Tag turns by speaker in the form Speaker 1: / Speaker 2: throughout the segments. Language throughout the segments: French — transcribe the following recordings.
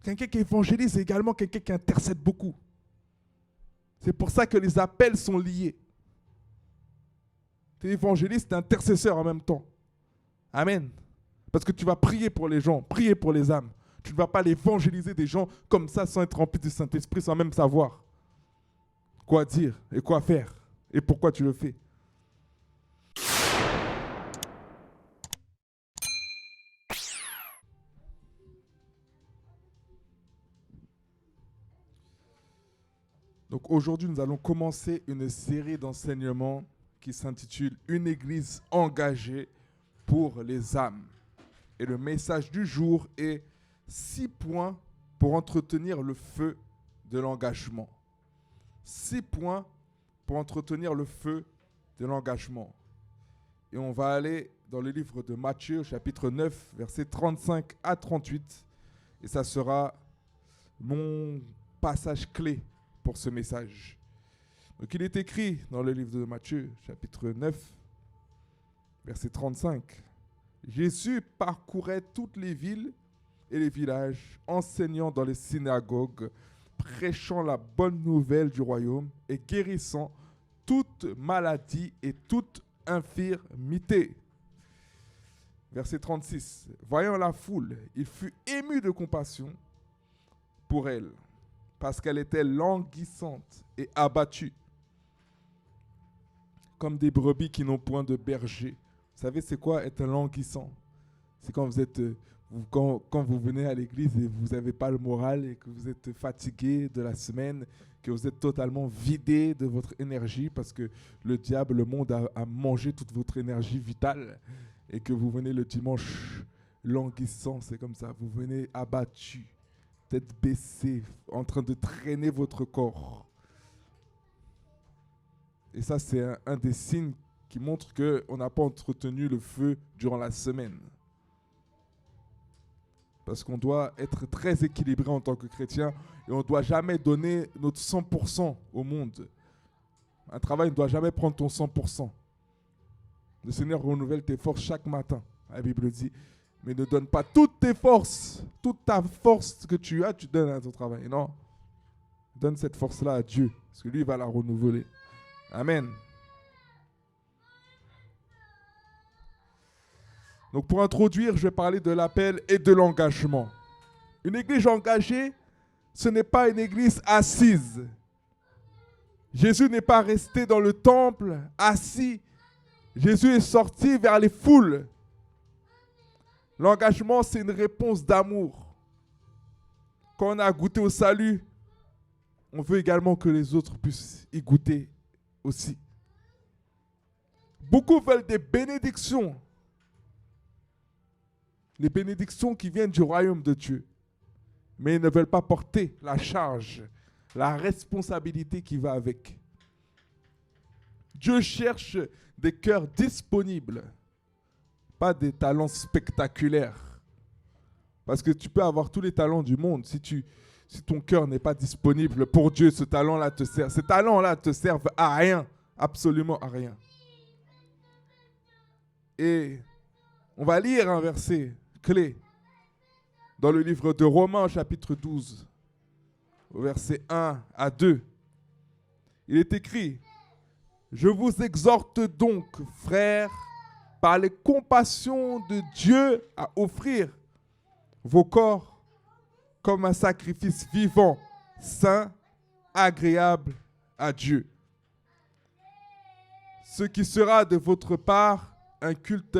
Speaker 1: Quelqu'un qui évangélise est également quelqu'un qui intercède beaucoup. C'est pour ça que les appels sont liés. Tu es évangéliste, tu es intercesseur en même temps. Amen. Parce que tu vas prier pour les gens, prier pour les âmes. Tu ne vas pas évangéliser des gens comme ça sans être rempli du Saint-Esprit, sans même savoir quoi dire et quoi faire et pourquoi tu le fais. Donc aujourd'hui, nous allons commencer une série d'enseignements qui s'intitule « Une église engagée pour les âmes ». Et le message du jour est 6 points pour entretenir le feu de l'engagement. 6 points pour entretenir le feu de l'engagement. Et on va aller dans le livre de Matthieu, chapitre 9, versets 35 à 38. Et ça sera mon passage clé pour ce message. Donc il est écrit dans le livre de Matthieu, chapitre 9, verset 35. Jésus parcourait toutes les villes et les villages, enseignant dans les synagogues, prêchant la bonne nouvelle du royaume et guérissant toute maladie et toute infirmité. Verset 36. Voyant la foule, il fut ému de compassion pour elle, parce qu'elle était languissante et abattue, comme des brebis qui n'ont point de berger. Vous savez, c'est quoi être languissant? C'est quand vous êtes, quand vous venez à l'église et vous n'avez pas le moral et que vous êtes fatigué de la semaine, que vous êtes totalement vidé de votre énergie parce que le diable, le monde a mangé toute votre énergie vitale et que vous venez le dimanche languissant, c'est comme ça, vous venez abattu, tête baissée, en train de traîner votre corps. Et ça, c'est un des signes qui montre qu'on n'a pas entretenu le feu durant la semaine. Parce qu'on doit être très équilibré en tant que chrétien et on ne doit jamais donner notre 100% au monde. Un travail ne doit jamais prendre ton 100%. Le Seigneur renouvelle tes forces chaque matin, la Bible dit. Mais ne donne pas toutes tes forces, toute ta force que tu as, tu donnes à ton travail. Non, donne cette force-là à Dieu, parce que lui, il va la renouveler. Amen. Donc pour introduire, je vais parler de l'appel et de l'engagement. Une église engagée, ce n'est pas une église assise. Jésus n'est pas resté dans le temple assis. Jésus est sorti vers les foules. L'engagement, c'est une réponse d'amour. Quand on a goûté au salut, on veut également que les autres puissent y goûter aussi. Beaucoup veulent des bénédictions. Les bénédictions qui viennent du royaume de Dieu. Mais ils ne veulent pas porter la charge, la responsabilité qui va avec. Dieu cherche des cœurs disponibles, pas des talents spectaculaires. Parce que tu peux avoir tous les talents du monde. Si ton cœur n'est pas disponible pour Dieu, ce talent-là te sert. Ces talents-là te servent à rien, absolument à rien. Et on va lire un verset clé dans le livre de Romains, chapitre 12, au verset 1 à 2. Il est écrit: je vous exhorte donc, frères, par les compassions de Dieu, à offrir vos corps comme un sacrifice vivant, saint, agréable à Dieu. Ce qui sera de votre part un culte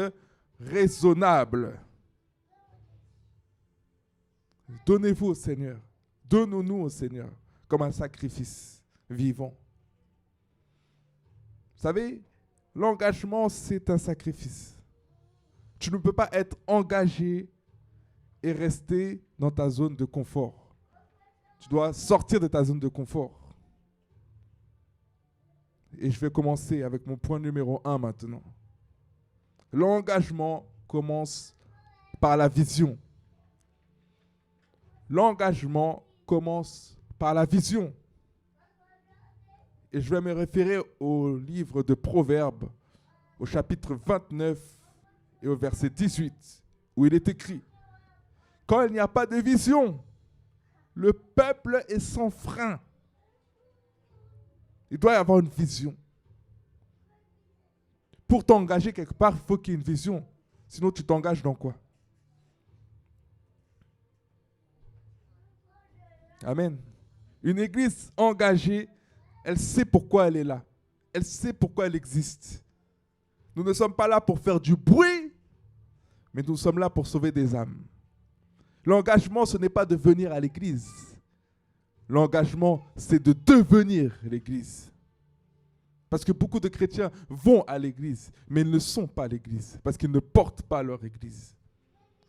Speaker 1: raisonnable. Donnez-vous au Seigneur. Donnons-nous au Seigneur comme un sacrifice vivant. Vous savez, l'engagement, c'est un sacrifice. Tu ne peux pas être engagé et rester dans ta zone de confort. Tu dois sortir de ta zone de confort. Et je vais commencer avec mon point numéro 1 maintenant. L'engagement commence par la vision. L'engagement commence par la vision. Et je vais me référer au livre de Proverbes, au chapitre 29 et au verset 18, où il est écrit: quand il n'y a pas de vision, Le peuple est sans frein. Il doit y avoir une vision. Pour t'engager quelque part, il faut qu'il y ait une vision. Sinon, tu t'engages dans quoi? Amen. Une église engagée, elle sait pourquoi elle est là. Elle sait pourquoi elle existe. Nous ne sommes pas là pour faire du bruit, mais nous sommes là pour sauver des âmes. L'engagement, ce n'est pas de venir à l'église. L'engagement, c'est de devenir l'église. Parce que beaucoup de chrétiens vont à l'église, mais ils ne sont pas l'église, parce qu'ils ne portent pas leur église.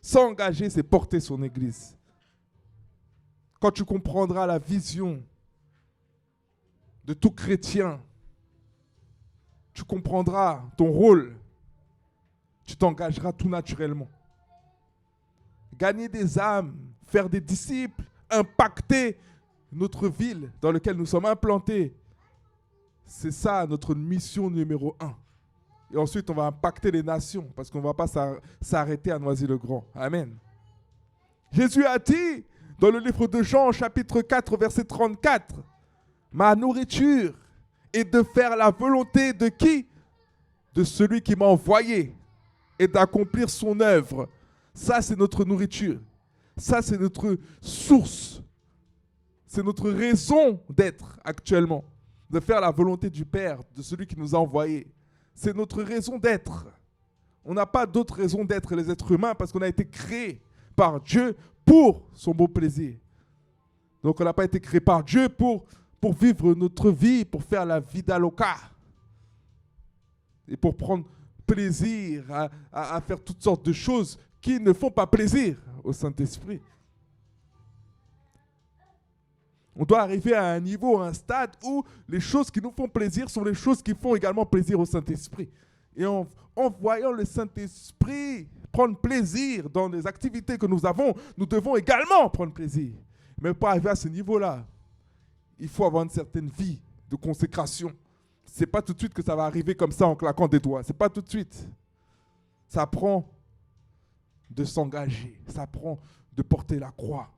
Speaker 1: S'engager, c'est porter son église. Quand tu comprendras la vision de tout chrétien, tu comprendras ton rôle, tu t'engageras tout naturellement. Gagner des âmes, faire des disciples, impacter notre ville dans laquelle nous sommes implantés, c'est ça notre mission numéro 1. Et ensuite, on va impacter les nations parce qu'on ne va pas s'arrêter à Noisy-le-Grand. Amen. Jésus a dit dans le livre de Jean, chapitre 4, verset 34, « Ma nourriture est de faire la volonté de qui? De celui qui m'a envoyé et d'accomplir son œuvre. » Ça, c'est notre nourriture. Ça, c'est notre source. C'est notre raison d'être actuellement. De faire la volonté du Père, de celui qui nous a envoyés. C'est notre raison d'être. On n'a pas d'autre raison d'être les êtres humains parce qu'on a été créés par Dieu pour son beau plaisir. Donc on n'a pas été créé par Dieu pour vivre notre vie, pour faire la vida loca. Et pour prendre plaisir à faire toutes sortes de choses qui ne font pas plaisir au Saint-Esprit. On doit arriver à un niveau, à un stade où les choses qui nous font plaisir sont les choses qui font également plaisir au Saint-Esprit. Et en voyant le Saint-Esprit prendre plaisir dans les activités que nous avons, nous devons également prendre plaisir. Mais pour arriver à ce niveau-là, il faut avoir une certaine vie de consécration. Ce n'est pas tout de suite que ça va arriver comme ça en claquant des doigts. Ce n'est pas tout de suite. Ça prend de s'engager. Ça prend de porter la croix.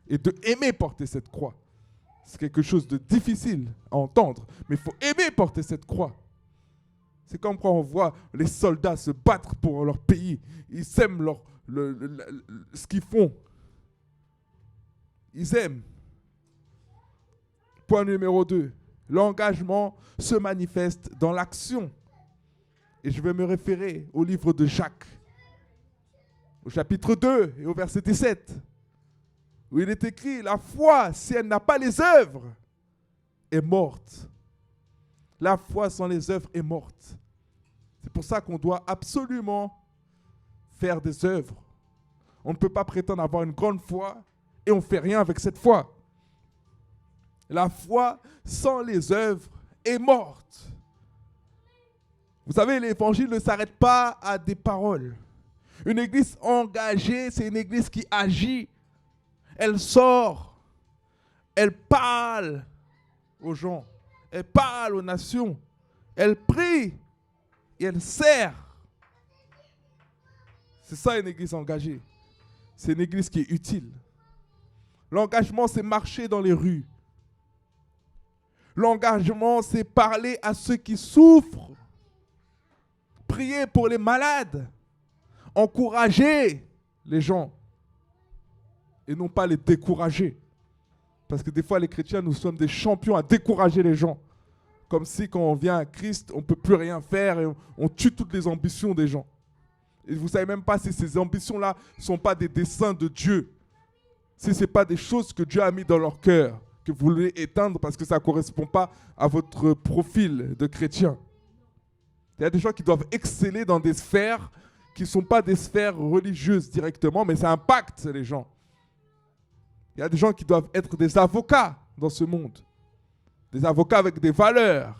Speaker 1: Et de aimer porter cette croix. C'est quelque chose de difficile à entendre. Mais il faut aimer porter cette croix. C'est comme quand on voit les soldats se battre pour leur pays. Ils aiment ce qu'ils font. Ils aiment. Point numéro 2. L'engagement se manifeste dans l'action. Et je vais me référer au livre de Jacques, au chapitre 2 et au verset 17, où il est écrit, la foi, si elle n'a pas les œuvres, est morte. La foi sans les œuvres est morte. C'est pour ça qu'on doit absolument faire des œuvres. On ne peut pas prétendre avoir une grande foi et on ne fait rien avec cette foi. La foi sans les œuvres est morte. Vous savez, l'évangile ne s'arrête pas à des paroles. Une église engagée, c'est une église qui agit. Elle sort, elle parle aux gens, elle parle aux nations, elle prie et elle sert. C'est ça une église engagée. C'est une église qui est utile. L'engagement, c'est marcher dans les rues. L'engagement, c'est parler à ceux qui souffrent. Prier pour les malades. Encourager les gens. Et non pas les décourager. Parce que des fois, les chrétiens, nous sommes des champions à décourager les gens. Comme si quand on vient à Christ, on ne peut plus rien faire et on tue toutes les ambitions des gens. Et vous ne savez même pas si ces ambitions-là ne sont pas des desseins de Dieu. Si ce n'est pas des choses que Dieu a mis dans leur cœur, que vous voulez éteindre parce que ça ne correspond pas à votre profil de chrétien. Il y a des gens qui doivent exceller dans des sphères qui ne sont pas des sphères religieuses directement, mais ça impacte les gens. Il y a des gens qui doivent être des avocats dans ce monde. Des avocats avec des valeurs,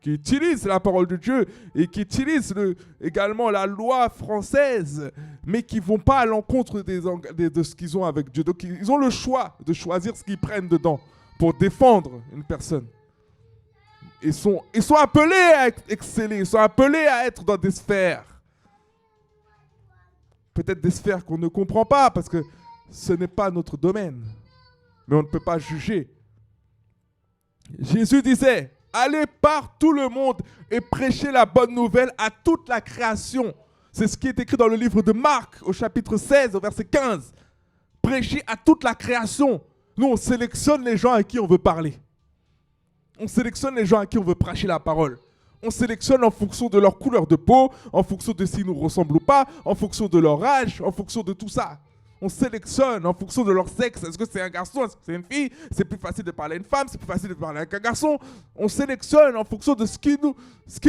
Speaker 1: qui utilisent la parole de Dieu et qui utilisent également la loi française, mais qui ne vont pas à l'encontre de ce qu'ils ont avec Dieu. Donc ils ont le choix de choisir ce qu'ils prennent dedans pour défendre une personne. Ils sont appelés à exceller, ils sont appelés à être dans des sphères. Peut-être des sphères qu'on ne comprend pas parce que ce n'est pas notre domaine. mais on ne peut pas juger. Jésus disait, allez par tout le monde et prêchez la bonne nouvelle à toute la création. C'est ce qui est écrit dans le livre de Marc, au chapitre 16, au verset 15. Prêchez à toute la création. Nous, on sélectionne les gens à qui on veut parler. On sélectionne les gens à qui on veut prêcher la parole. On sélectionne en fonction de leur couleur de peau, en fonction de s'ils nous ressemblent ou pas, en fonction de leur âge, en fonction de tout ça. On sélectionne en fonction de leur sexe. Est-ce que c'est un garçon? Est-ce que c'est une fille? C'est plus facile de parler à une femme, c'est plus facile de parler avec un garçon. On sélectionne en fonction de ce qui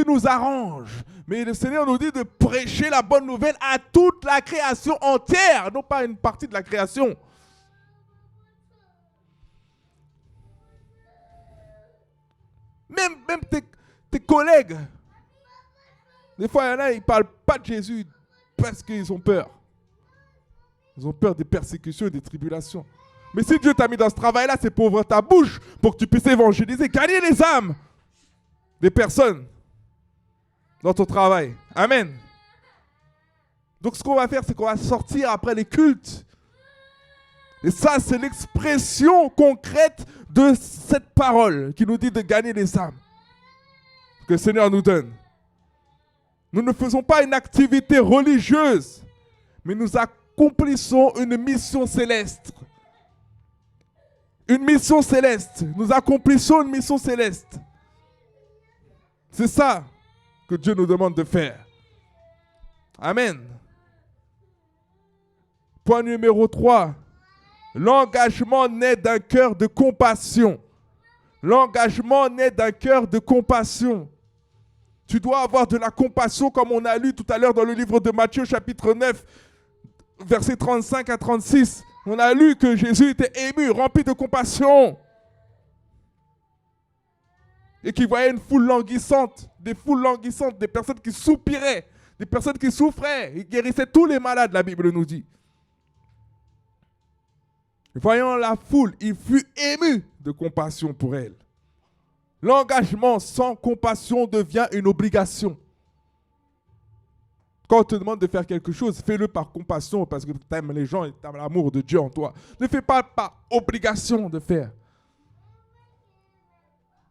Speaker 1: nous arrange. Mais le Seigneur nous dit de prêcher la bonne nouvelle à toute la création entière, non pas une partie de la création. Même tes collègues. Des fois, il y en a, ils ne parlent pas de Jésus parce qu'ils ont peur. Ils ont peur des persécutions et des tribulations. Mais si Dieu t'a mis dans ce travail-là, c'est pour ouvrir ta bouche, pour que tu puisses évangéliser, gagner les âmes des personnes dans ton travail. Amen. Donc ce qu'on va faire, c'est qu'on va sortir après les cultes. Et ça, c'est l'expression concrète de cette parole qui nous dit de gagner les âmes que le Seigneur nous donne. Nous ne faisons pas une activité religieuse, mais nous accomplissons une mission céleste. Une mission céleste. Nous accomplissons une mission céleste. C'est ça que Dieu nous demande de faire. Amen. Point numéro 3. L'engagement naît d'un cœur de compassion. L'engagement naît d'un cœur de compassion. Tu dois avoir de la compassion comme on a lu tout à l'heure dans le livre de Matthieu chapitre 9, versets 35 à 36. On a lu que Jésus était ému, rempli de compassion. Et qu'il voyait une foule languissante, des personnes qui soupiraient, des personnes qui souffraient. Il guérissait tous les malades, la Bible nous dit. Voyant la foule, il fut ému de compassion pour elle. L'engagement sans compassion devient une obligation. Quand on te demande de faire quelque chose, fais-le par compassion parce que tu aimes les gens et tu as l'amour de Dieu en toi. Ne fais pas par obligation de faire.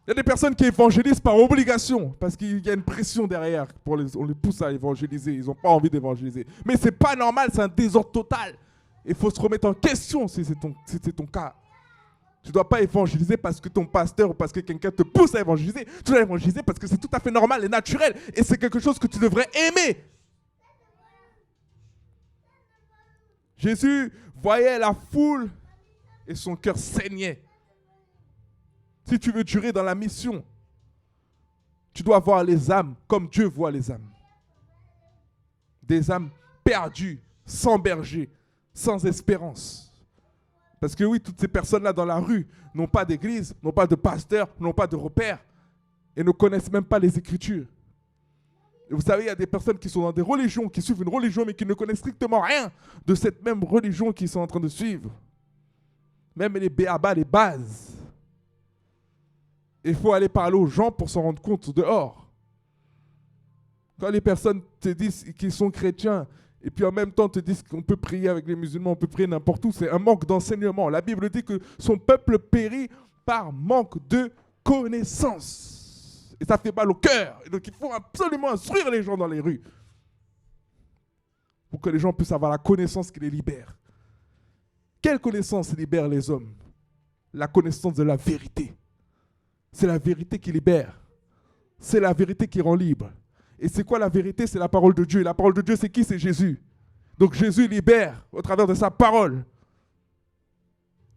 Speaker 1: Il y a des personnes qui évangélisent par obligation parce qu'il y a une pression derrière. On les pousse à évangéliser. Ils n'ont pas envie d'évangéliser. Mais ce n'est pas normal, c'est un désordre total. Il faut se remettre en question si c'est ton cas. Tu ne dois pas évangéliser parce que ton pasteur ou parce que quelqu'un te pousse à évangéliser. Tu dois évangéliser parce que c'est tout à fait normal et naturel. Et c'est quelque chose que tu devrais aimer. Jésus voyait la foule et son cœur saignait. Si tu veux durer dans la mission, tu dois voir les âmes comme Dieu voit les âmes. Des âmes perdues, sans berger, sans espérance. Parce que oui, toutes ces personnes-là dans la rue n'ont pas d'église, n'ont pas de pasteur, n'ont pas de repère et ne connaissent même pas les Écritures. Et vous savez, il y a des personnes qui sont dans des religions, qui suivent une religion, mais qui ne connaissent strictement rien de cette même religion qu'ils sont en train de suivre. Même les béabas, les bases. Il faut aller parler aux gens pour s'en rendre compte dehors. Quand les personnes te disent qu'ils sont chrétiens, et puis en même temps te disent qu'on peut prier avec les musulmans, on peut prier n'importe où, c'est un manque d'enseignement. La Bible dit que son peuple périt par manque de connaissance. Et ça fait mal au cœur. Et donc il faut absolument instruire les gens dans les rues pour que les gens puissent avoir la connaissance qui les libère. Quelle connaissance libère les hommes? La connaissance de la vérité. C'est la vérité qui libère. C'est la vérité qui rend libre. Et c'est quoi la vérité? C'est la parole de Dieu. Et la parole de Dieu, c'est qui? C'est Jésus. Donc Jésus libère au travers de sa parole.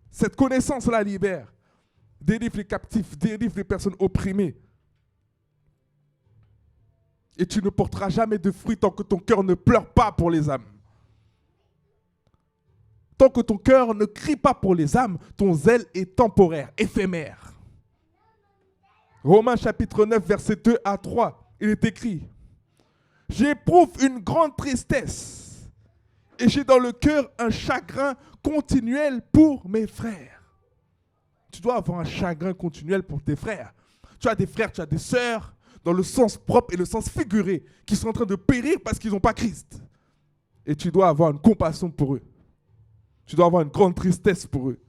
Speaker 1: Cette connaissance-là libère. Délivre les captifs, délivre les personnes opprimées. Et tu ne porteras jamais de fruits tant que ton cœur ne pleure pas pour les âmes. Tant que ton cœur ne crie pas pour les âmes, ton zèle est temporaire, éphémère. Romains chapitre 9, versets 2 à 3. Il est écrit: j'éprouve une grande tristesse et j'ai dans le cœur un chagrin continuel pour mes frères. Tu dois avoir un chagrin continuel pour tes frères. Tu as des frères, tu as des sœurs, dans le sens propre et le sens figuré, qui sont en train de périr parce qu'ils n'ont pas Christ. Et tu dois avoir une compassion pour eux. Tu dois avoir une grande tristesse pour eux.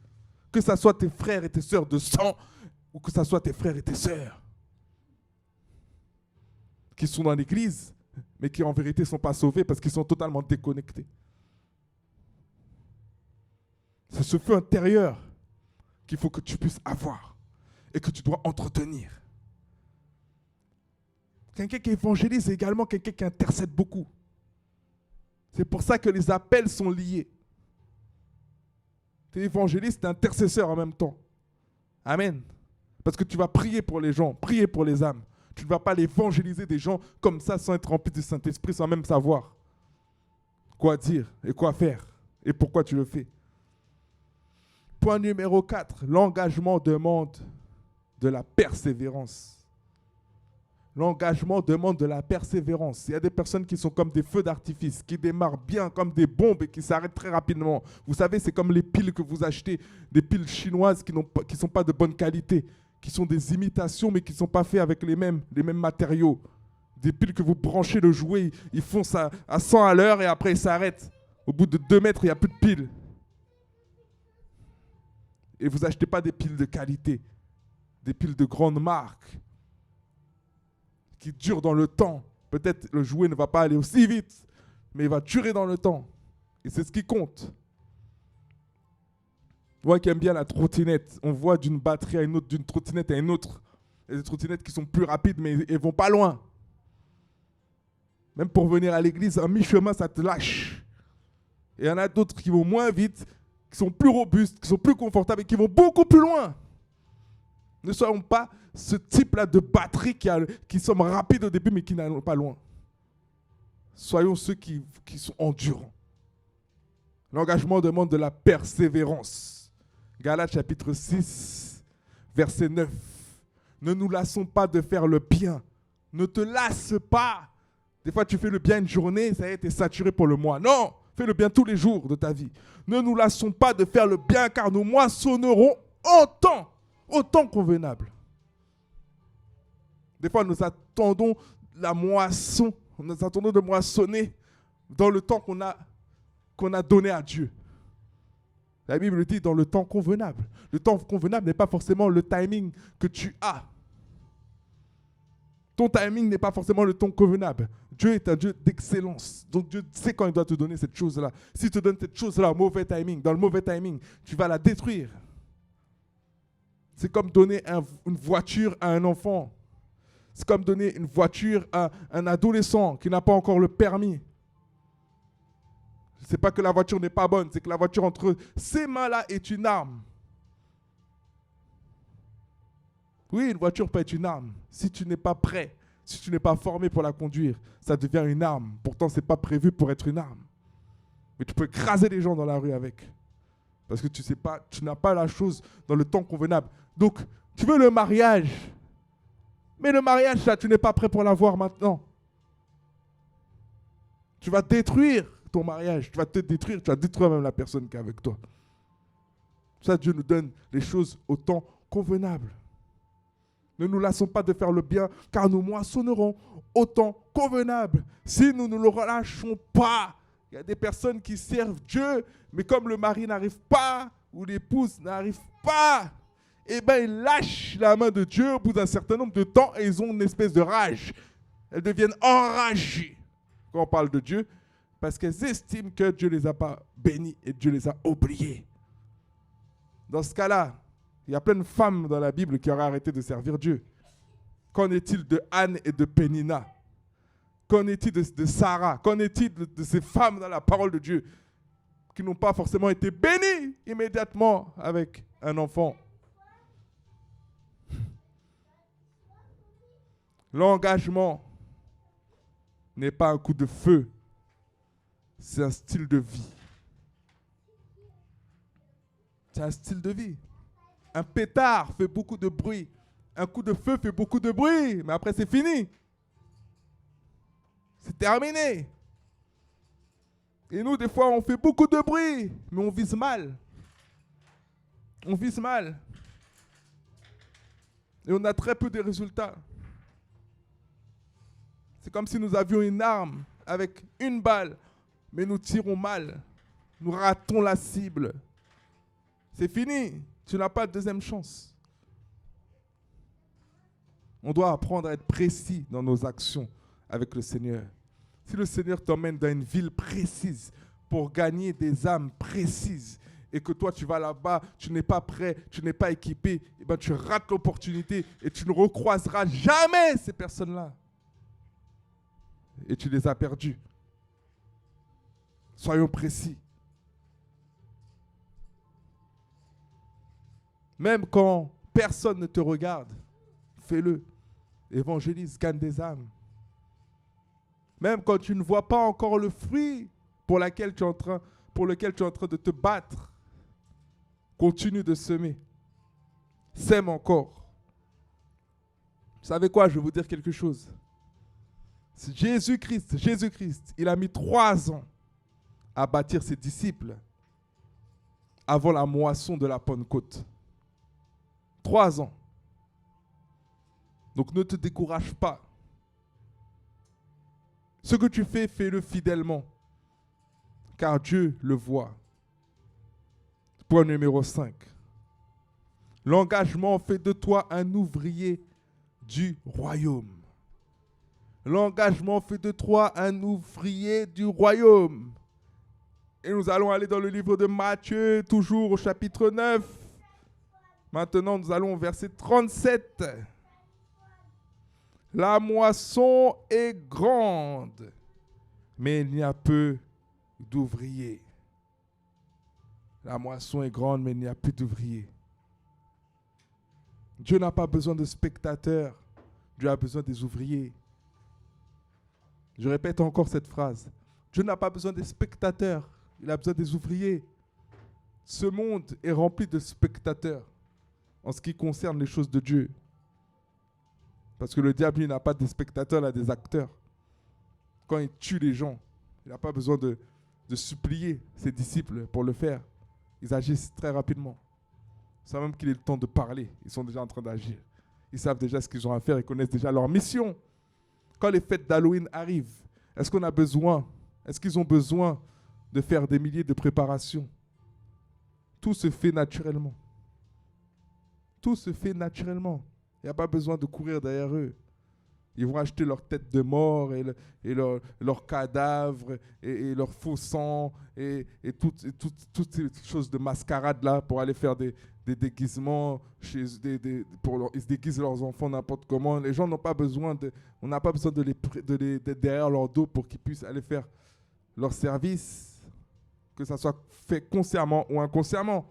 Speaker 1: Que ce soit tes frères et tes sœurs de sang, ou que ce soit tes frères et tes sœurs qui sont dans l'église, mais qui en vérité ne sont pas sauvés parce qu'ils sont totalement déconnectés. C'est ce feu intérieur qu'il faut que tu puisses avoir et que tu dois entretenir. Quelqu'un qui évangélise est également quelqu'un qui intercède beaucoup. C'est pour ça que les appels sont liés. Tu es évangéliste, tu es intercesseur en même temps. Amen. Parce que tu vas prier pour les gens, prier pour les âmes. Tu ne vas pas évangéliser des gens comme ça sans être rempli du Saint-Esprit, sans même savoir quoi dire et quoi faire et pourquoi tu le fais. Point numéro 4, l'engagement demande de la persévérance. L'engagement demande de la persévérance. Il y a des personnes qui sont comme des feux d'artifice, qui démarrent bien comme des bombes et qui s'arrêtent très rapidement. Vous savez, c'est comme les piles que vous achetez, des piles chinoises qui ne sont pas de bonne qualité, qui sont des imitations mais qui ne sont pas faites avec les mêmes matériaux. Des piles que vous branchez le jouet, ils font ça à 100 à l'heure et après ils s'arrêtent. Au bout de 2 mètres, il n'y a plus de piles. Et vous n'achetez pas des piles de qualité, des piles de grande marque, qui durent dans le temps. Peut-être le jouet ne va pas aller aussi vite, mais il va durer dans le temps. Et c'est ce qui compte. Moi qui aime bien la trottinette, on voit d'une batterie à une autre, d'une trottinette à une autre. Il y a des trottinettes qui sont plus rapides, mais elles ne vont pas loin. Même pour venir à l'église, à mi-chemin, ça te lâche. Et il y en a d'autres qui vont moins vite, qui sont plus robustes, qui sont plus confortables et qui vont beaucoup plus loin. Ne soyons pas ce type-là de batterie qui sont rapides au début mais qui n'allont pas loin. Soyons ceux qui sont endurants. L'engagement demande de la persévérance. Galates chapitre 6, verset 9. Ne nous lassons pas de faire le bien. Ne te lasse pas. Des fois, tu fais le bien une journée, ça y est, tu es saturé pour le mois. Non, fais le bien tous les jours de ta vie. Ne nous lassons pas de faire le bien, car nous moissonnerons au temps convenable. Des fois, nous attendons la moisson, nous attendons de moissonner dans le temps qu'on a donné à Dieu. La Bible dit dans le temps convenable. Le temps convenable n'est pas forcément le timing que tu as. Ton timing n'est pas forcément le temps convenable. Dieu est un Dieu d'excellence. Donc Dieu sait quand il doit te donner cette chose-là. S'il te donne cette chose-là au mauvais timing, dans le mauvais timing, tu vas la détruire. C'est comme donner une voiture à un enfant. C'est comme donner une voiture à un adolescent qui n'a pas encore le permis. Ce n'est pas que la voiture n'est pas bonne, c'est que la voiture entre ces mains-là est une arme. Oui, une voiture peut être une arme. Si tu n'es pas prêt, si tu n'es pas formé pour la conduire, ça devient une arme. Pourtant, ce n'est pas prévu pour être une arme. Mais tu peux écraser les gens dans la rue avec. Parce que tu n'as pas la chose dans le temps convenable. Donc, tu veux le mariage. Mais le mariage, là, tu n'es pas prêt pour l'avoir maintenant. Tu vas détruire ton mariage. Tu vas te détruire. Tu vas détruire même la personne qui est avec toi. Ça, Dieu nous donne les choses au temps convenable. Ne nous lassons pas de faire le bien, car nous moissonnerons au temps convenable. Si nous ne le relâchons pas, il y a des personnes qui servent Dieu, mais comme le mari n'arrive pas, ou l'épouse n'arrive pas, eh bien, ils lâchent la main de Dieu au bout d'un certain nombre de temps et ils ont une espèce de rage. Elles deviennent enragées quand on parle de Dieu, parce qu'elles estiment que Dieu ne les a pas bénies et Dieu les a oubliées. Dans ce cas-là, il y a plein de femmes dans la Bible qui auraient arrêté de servir Dieu. Qu'en est-il de Anne et de Pénina? Qu'en est-il de Sarah? Qu'en est-il de ces femmes dans la parole de Dieu qui n'ont pas forcément été bénies immédiatement avec un enfant? L'engagement n'est pas un coup de feu, c'est un style de vie. C'est un style de vie. Un pétard fait beaucoup de bruit. Un coup de feu fait beaucoup de bruit, mais après c'est fini. C'est terminé. Et nous, des fois, on fait beaucoup de bruit, mais on vise mal. On vise mal. Et on a très peu de résultats. C'est comme si nous avions une arme avec une balle, mais nous tirons mal. Nous ratons la cible. C'est fini. Tu n'as pas de deuxième chance. On doit apprendre à être précis dans nos actions avec le Seigneur. Si le Seigneur t'emmène dans une ville précise pour gagner des âmes précises et que toi tu vas là-bas, tu n'es pas prêt, tu n'es pas équipé, et ben tu rates l'opportunité et tu ne recroiseras jamais ces personnes-là. Et tu les as perdues. Soyons précis. Même quand personne ne te regarde, fais-le. Évangélise, gagne des âmes. Même quand tu ne vois pas encore le fruit pour lequel tu es en train de te battre, continue de semer. Sème encore. Vous savez quoi? Je vais vous dire quelque chose. Jésus-Christ, il a mis 3 ans à bâtir ses disciples avant la moisson de la Pentecôte. 3 ans. Donc ne te décourage pas. Ce que tu fais, fais-le fidèlement, car Dieu le voit. Point numéro 5. L'engagement fait de toi un ouvrier du royaume. L'engagement fait de toi un ouvrier du royaume. Et nous allons aller dans le livre de Matthieu, toujours au chapitre 9. Maintenant, nous allons au verset 37. La moisson est grande, mais il y a peu d'ouvriers. La moisson est grande, mais il n'y a plus d'ouvriers. Dieu n'a pas besoin de spectateurs, Dieu a besoin des ouvriers. Je répète encore cette phrase. Dieu n'a pas besoin des spectateurs, il a besoin des ouvriers. Ce monde est rempli de spectateurs en ce qui concerne les choses de Dieu. Parce que le diable, il n'a pas de spectateurs, il a des acteurs. Quand il tue les gens, il n'a pas besoin de supplier ses disciples pour le faire. Ils agissent très rapidement. Sans même qu'il ait le temps de parler, ils sont déjà en train d'agir. Ils savent déjà ce qu'ils ont à faire, ils connaissent déjà leur mission. Quand les fêtes d'Halloween arrivent, est-ce qu'ils ont besoin de faire des milliers de préparations? Tout se fait naturellement. Tout se fait naturellement. Il n'y a pas besoin de courir derrière eux. Ils vont acheter leur tête de mort et leur cadavre et leur faux sang et toutes ces choses de mascarade là pour aller faire des déguisements. Ils se déguisent leurs enfants n'importe comment. Les gens n'ont pas besoin on n'a pas besoin d'être derrière leur dos pour qu'ils puissent aller faire leur service, que ça soit fait consciemment ou inconsciemment.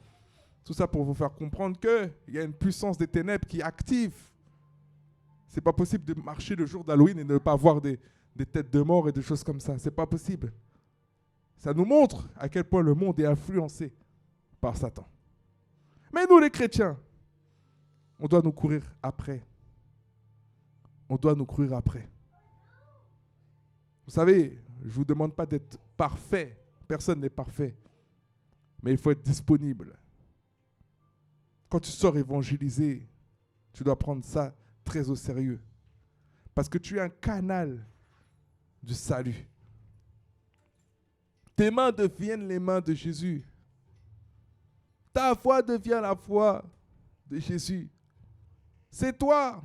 Speaker 1: Tout ça pour vous faire comprendre qu'il y a une puissance des ténèbres qui est active. C'est pas possible de marcher le jour d'Halloween et de ne pas voir des têtes de mort et des choses comme ça. C'est pas possible. Ça nous montre à quel point le monde est influencé par Satan. Mais nous, les chrétiens, on doit nous courir après. On doit nous courir après. Vous savez, je ne vous demande pas d'être parfait. Personne n'est parfait. Mais il faut être disponible. Quand tu sors évangéliser, tu dois prendre ça très au sérieux. Parce que tu es un canal du salut. Tes mains deviennent les mains de Jésus. Ta foi devient la foi de Jésus. C'est toi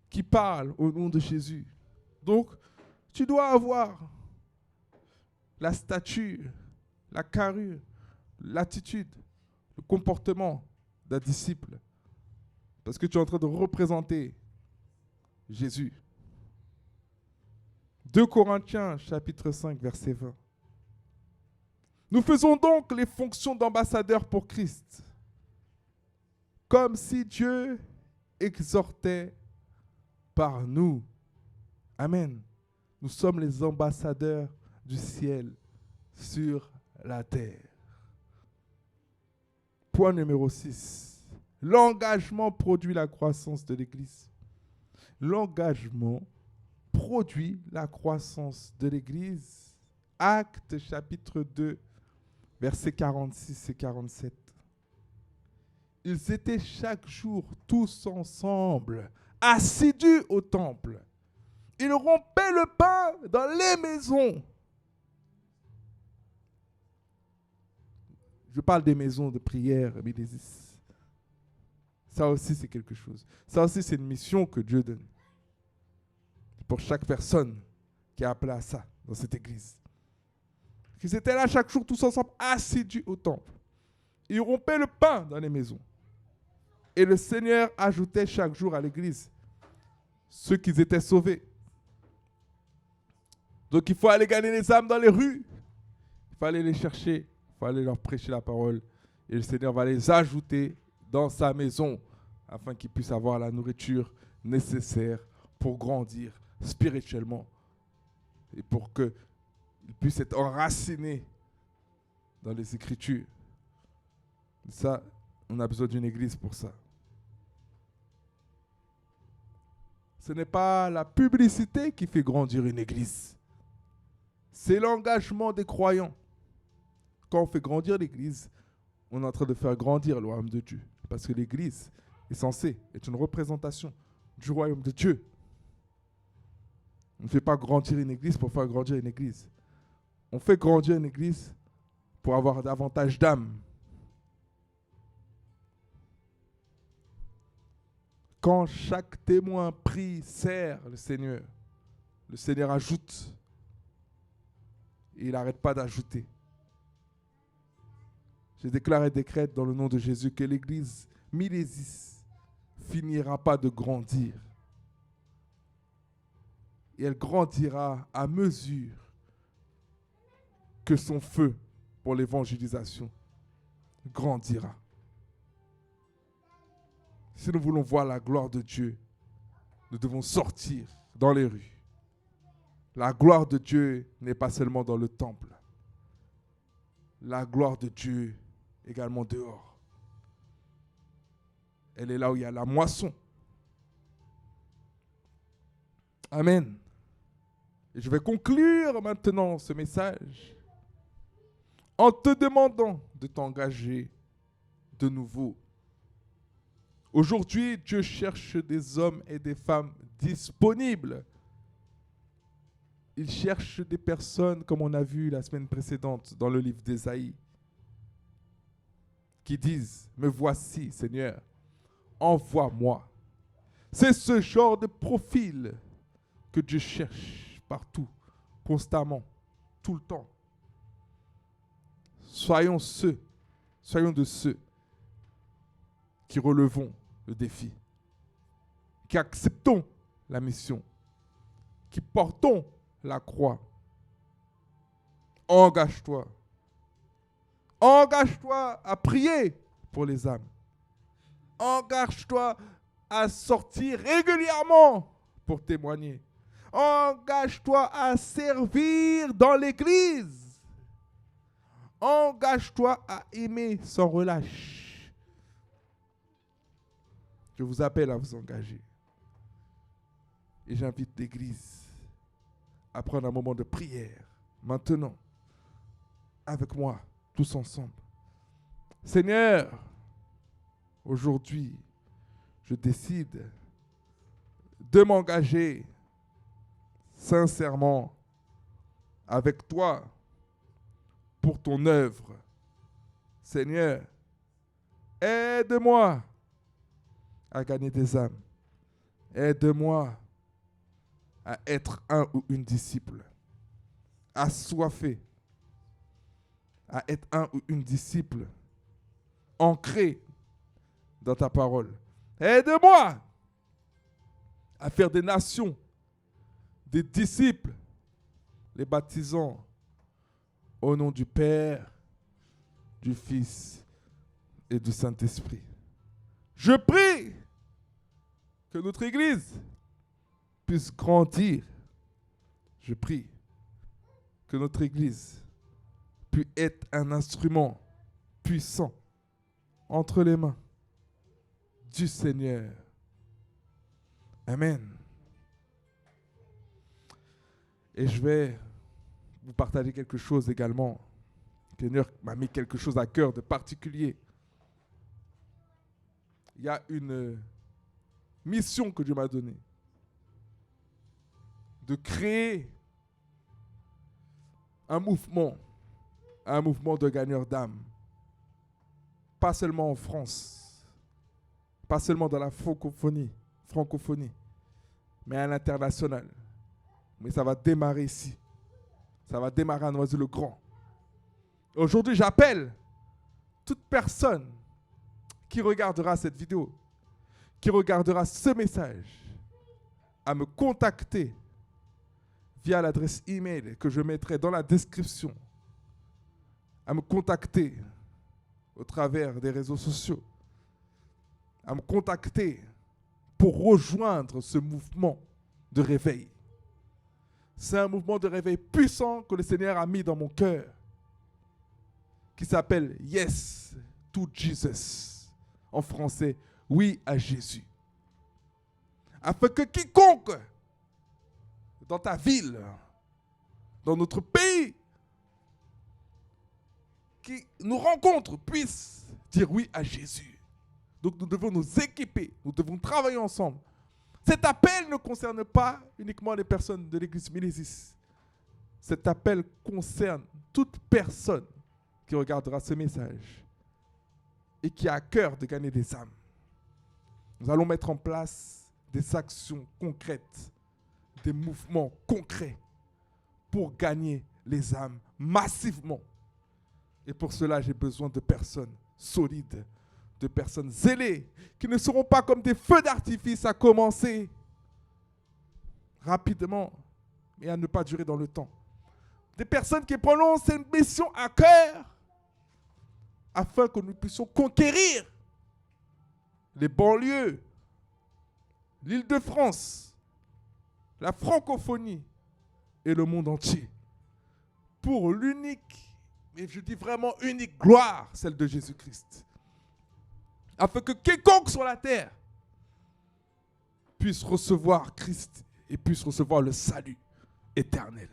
Speaker 1: qui parles au nom de Jésus. Donc, tu dois avoir la stature, la carrure, l'attitude, le comportement d'un disciple. Parce que tu es en train de représenter Jésus. 2 Corinthiens, chapitre 5, verset 20. Nous faisons donc les fonctions d'ambassadeurs pour Christ, comme si Dieu exhortait par nous. Amen. Nous sommes les ambassadeurs du ciel sur la terre. Point numéro 6. L'engagement produit la croissance de l'Église. L'engagement produit la croissance de l'Église. Actes chapitre 2, versets 46 et 47. Ils étaient chaque jour tous ensemble, assidus au temple. Ils rompaient le pain dans les maisons. Je parle des maisons de prière, Bénésis. Ça aussi, c'est quelque chose. Ça aussi, c'est une mission que Dieu donne. Pour chaque personne qui est appelée à ça dans cette église. Qu'ils étaient là chaque jour tous ensemble, assidus au temple. Ils rompaient le pain dans les maisons. Et le Seigneur ajoutait chaque jour à l'église ceux qui étaient sauvés. Donc il faut aller gagner les âmes dans les rues. Il faut aller les chercher. Il faut aller leur prêcher la parole. Et le Seigneur va les ajouter dans sa maison afin qu'ils puissent avoir la nourriture nécessaire pour grandir spirituellement et pour qu'ils puissent être enracinés dans les Écritures. Ça, on a besoin d'une église pour ça. Ce n'est pas la publicité qui fait grandir une église. C'est l'engagement des croyants. Quand on fait grandir l'église, on est en train de faire grandir le royaume de Dieu. Parce que l'église est censée être une représentation du royaume de Dieu. On ne fait pas grandir une église pour faire grandir une église. On fait grandir une église pour avoir davantage d'âmes. Quand chaque témoin prie, sert le Seigneur ajoute. Et il n'arrête pas d'ajouter. Je déclare et décrète dans le nom de Jésus que l'église Milésis finira pas de grandir. Et elle grandira à mesure que son feu pour l'évangélisation grandira. Si nous voulons voir la gloire de Dieu, nous devons sortir dans les rues. La gloire de Dieu n'est pas seulement dans le temple. La gloire de Dieu également dehors. Elle est là où il y a la moisson. Amen. Et je vais conclure maintenant ce message en te demandant de t'engager de nouveau. Aujourd'hui, Dieu cherche des hommes et des femmes disponibles. Il cherche des personnes, comme on a vu la semaine précédente dans le livre d'Ésaïe, qui disent « Me voici, Seigneur, envoie-moi ». C'est ce genre de profil que Dieu cherche partout, constamment, tout le temps. Soyons de ceux qui relevons le défi, qui acceptons la mission, qui portons la croix. Engage-toi. Engage-toi à prier pour les âmes. Engage-toi à sortir régulièrement pour témoigner. Engage-toi à servir dans l'église. Engage-toi à aimer sans relâche. Je vous appelle à vous engager. Et j'invite l'église à prendre un moment de prière, maintenant, avec moi, tous ensemble. Seigneur, aujourd'hui, je décide de m'engager sincèrement avec toi pour ton œuvre. Seigneur, aide-moi à gagner des âmes. Aide-moi à être un ou une disciple, assoiffé, à être un ou une disciple, ancré dans ta parole. Aide-moi à faire des nations, des disciples, les baptisant au nom du Père, du Fils et du Saint-Esprit. Je prie que notre Église puisse grandir. Je prie que notre Église puisse être un instrument puissant entre les mains du Seigneur. Amen. Et je vais vous partager quelque chose également. Le Seigneur m'a mis quelque chose à cœur de particulier. Il y a une mission que Dieu m'a donnée. De créer un mouvement de gagneurs d'âmes pas seulement en France, pas seulement dans la francophonie, mais à l'international. Mais ça va démarrer ici. Ça va démarrer à Noisy-le-Grand. Aujourd'hui, j'appelle toute personne qui regardera cette vidéo, qui regardera ce message, à me contacter via l'adresse email que je mettrai dans la description, à me contacter au travers des réseaux sociaux, à me contacter pour rejoindre ce mouvement de réveil. C'est un mouvement de réveil puissant que le Seigneur a mis dans mon cœur, qui s'appelle Yes to Jesus. En français, oui à Jésus. Afin que quiconque dans ta ville, dans notre pays, qui nous rencontre puisse dire oui à Jésus. Donc nous devons nous équiper, nous devons travailler ensemble. Cet appel ne concerne pas uniquement les personnes de l'église Milésis. Cet appel concerne toute personne qui regardera ce message et qui a à cœur de gagner des âmes. Nous allons mettre en place des actions concrètes, des mouvements concrets pour gagner les âmes massivement. Et pour cela, j'ai besoin de personnes solides, de personnes zélées, qui ne seront pas comme des feux d'artifice à commencer rapidement, mais à ne pas durer dans le temps. Des personnes qui prendront cette mission à cœur, afin que nous puissions conquérir les banlieues, l'Île-de-France, la francophonie et le monde entier. Pour l'unique, mais je dis vraiment unique gloire, celle de Jésus-Christ. Afin que quiconque sur la terre puisse recevoir Christ et puisse recevoir le salut éternel.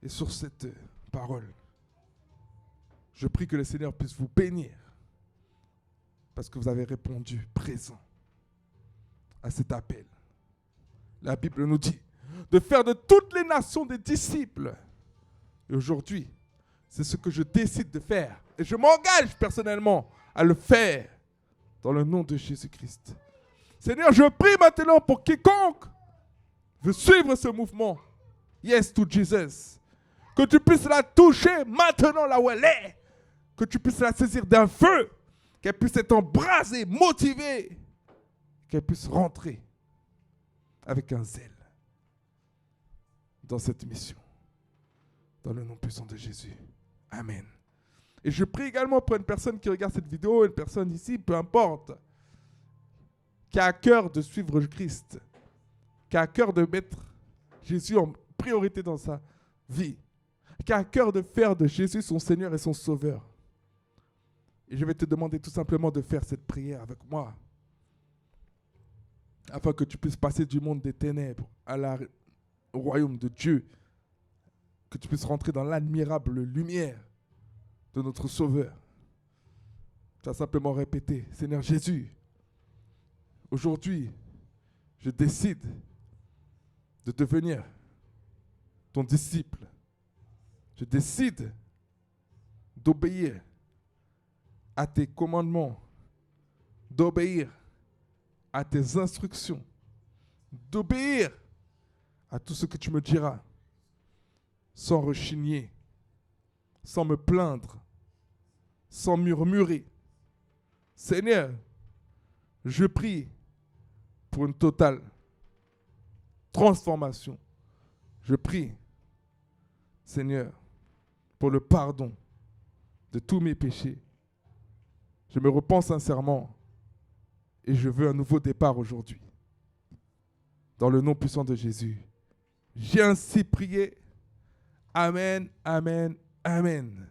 Speaker 1: Et sur cette parole, je prie que le Seigneur puisse vous bénir parce que vous avez répondu présent à cet appel. La Bible nous dit de faire de toutes les nations des disciples. Et aujourd'hui, c'est ce que je décide de faire. Et je m'engage personnellement à le faire dans le nom de Jésus-Christ. Seigneur, je prie maintenant pour quiconque veut suivre ce mouvement. Yes to Jesus. Que tu puisses la toucher maintenant là où elle est. Que tu puisses la saisir d'un feu. Qu'elle puisse être embrasée, motivée. Qu'elle puisse rentrer avec un zèle dans cette mission. Dans le nom puissant de Jésus. Amen. Et je prie également pour une personne qui regarde cette vidéo, une personne ici, peu importe, qui a à cœur de suivre Christ, qui a à cœur de mettre Jésus en priorité dans sa vie, qui a à cœur de faire de Jésus son Seigneur et son Sauveur. Et je vais te demander tout simplement de faire cette prière avec moi, afin que tu puisses passer du monde des ténèbres au royaume de Dieu, que tu puisses rentrer dans l'admirable lumière de notre Sauveur. Tu vas simplement répéter, Seigneur Jésus, aujourd'hui, je décide de devenir ton disciple. Je décide d'obéir à tes commandements, d'obéir à tes instructions, d'obéir à tout ce que tu me diras, sans rechigner, sans me plaindre, sans murmurer. Seigneur, je prie pour une totale transformation. Je prie, Seigneur, pour le pardon de tous mes péchés. Je me repens sincèrement et je veux un nouveau départ aujourd'hui. Dans le nom puissant de Jésus. J'ai ainsi prié. Amen, amen, amen.